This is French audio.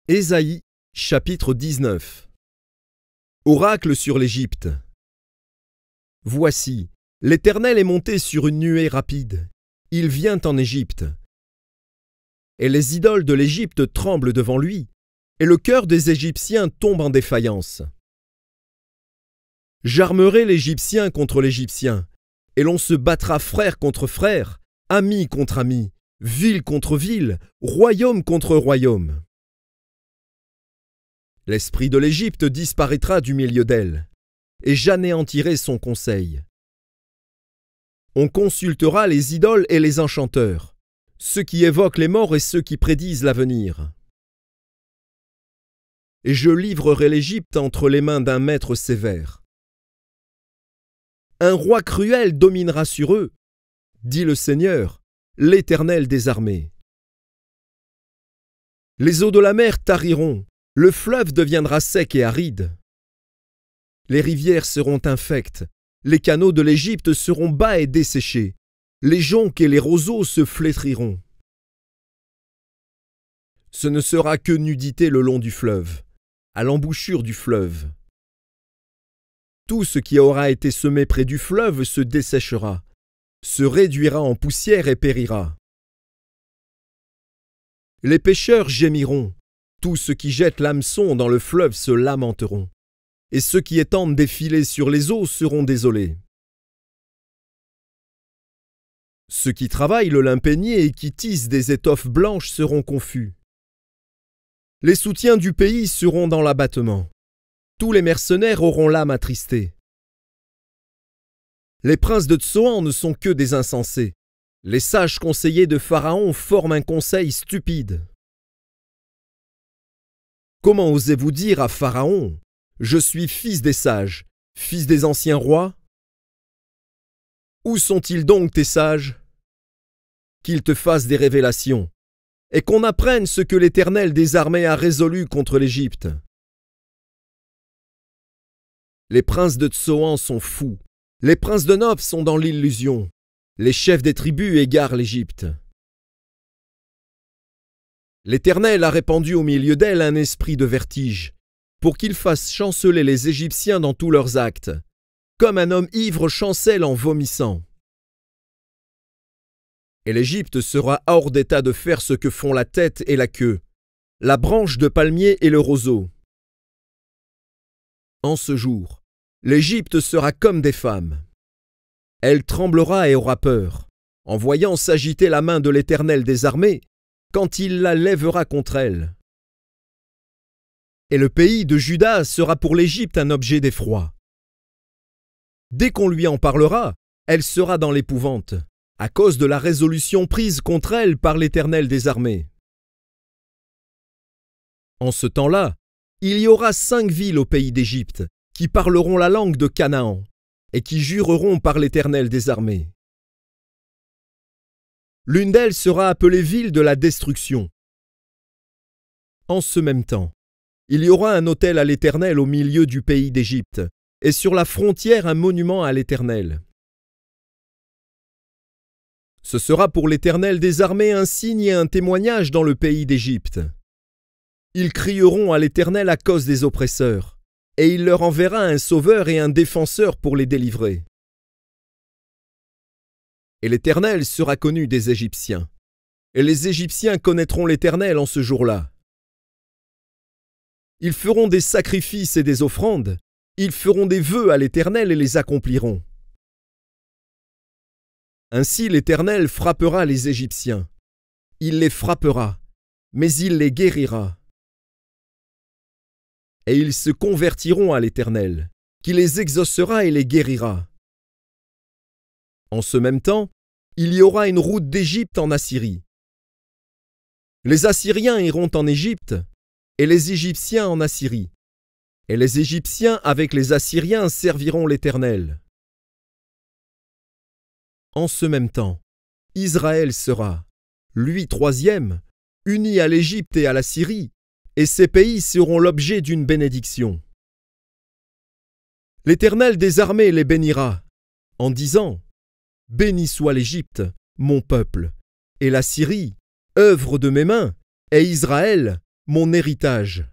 Ésaïe, chapitre 19. Oracle sur l'Égypte. Voici, l'Éternel est monté sur une nuée rapide. Il vient en Égypte. Et les idoles de l'Égypte tremblent devant lui, et le cœur des Égyptiens tombe en défaillance. J'armerai l'Égyptien contre l'Égyptien, et l'on se battra frère contre frère, ami contre ami, ville contre ville, royaume contre royaume. L'esprit de l'Égypte disparaîtra du milieu d'elle, et j'anéantirai son conseil. On consultera les idoles et les enchanteurs, ceux qui évoquent les morts et ceux qui prédisent l'avenir. Et je livrerai l'Égypte entre les mains d'un maître sévère. Un roi cruel dominera sur eux, dit le Seigneur, l'Éternel des armées. Les eaux de la mer tariront, le fleuve deviendra sec et aride. Les rivières seront infectes, les canaux de l'Égypte seront bas et desséchés, les joncs et les roseaux se flétriront. Ce ne sera que nudité le long du fleuve, à l'embouchure du fleuve. Tout ce qui aura été semé près du fleuve se desséchera, se réduira en poussière et périra. Les pêcheurs gémiront, tous ceux qui jettent l'hameçon dans le fleuve se lamenteront, et ceux qui étendent des filets sur les eaux seront désolés. Ceux qui travaillent le lin peigné et qui tissent des étoffes blanches seront confus. Les soutiens du pays seront dans l'abattement. Tous les mercenaires auront l'âme attristée. Les princes de Tsoan ne sont que des insensés. Les sages conseillers de Pharaon forment un conseil stupide. Comment osez-vous dire à Pharaon, « Je suis fils des sages, fils des anciens rois » Où sont-ils donc tes sages? Qu'ils te fassent des révélations, et qu'on apprenne ce que l'Éternel des armées a résolu contre l'Égypte. Les princes de Tsoan sont fous, les princes de Nob sont dans l'illusion, les chefs des tribus égarent l'Égypte. L'Éternel a répandu au milieu d'elle un esprit de vertige, pour qu'il fasse chanceler les Égyptiens dans tous leurs actes, comme un homme ivre chancelle en vomissant. Et l'Égypte sera hors d'état de faire ce que font la tête et la queue, la branche de palmier et le roseau. En ce jour, l'Égypte sera comme des femmes. Elle tremblera et aura peur, en voyant s'agiter la main de l'Éternel des armées, quand il la lèvera contre elle. Et le pays de Juda sera pour l'Égypte un objet d'effroi. Dès qu'on lui en parlera, elle sera dans l'épouvante, à cause de la résolution prise contre elle par l'Éternel des armées. En ce temps-là, il y aura 5 villes au pays d'Égypte qui parleront la langue de Canaan et qui jureront par l'Éternel des armées. L'une d'elles sera appelée ville de la destruction. En ce même temps, il y aura un autel à l'Éternel au milieu du pays d'Égypte, et sur la frontière un monument à l'Éternel. Ce sera pour l'Éternel des armées un signe et un témoignage dans le pays d'Égypte. Ils crieront à l'Éternel à cause des oppresseurs, et il leur enverra un sauveur et un défenseur pour les délivrer. Et l'Éternel sera connu des Égyptiens, et les Égyptiens connaîtront l'Éternel en ce jour-là. Ils feront des sacrifices et des offrandes, ils feront des vœux à l'Éternel et les accompliront. Ainsi l'Éternel frappera les Égyptiens. Il les frappera, mais il les guérira. Et ils se convertiront à l'Éternel, qui les exaucera et les guérira. En ce même temps, il y aura une route d'Égypte en Assyrie. Les Assyriens iront en Égypte, et les Égyptiens en Assyrie. Et les Égyptiens avec les Assyriens serviront l'Éternel. En ce même temps, Israël sera, lui 3e, uni à l'Égypte et à la Syrie, et ces pays seront l'objet d'une bénédiction. L'Éternel des armées les bénira, en disant, « Béni soit l'Égypte, mon peuple, et la Syrie, œuvre de mes mains, et Israël, mon héritage.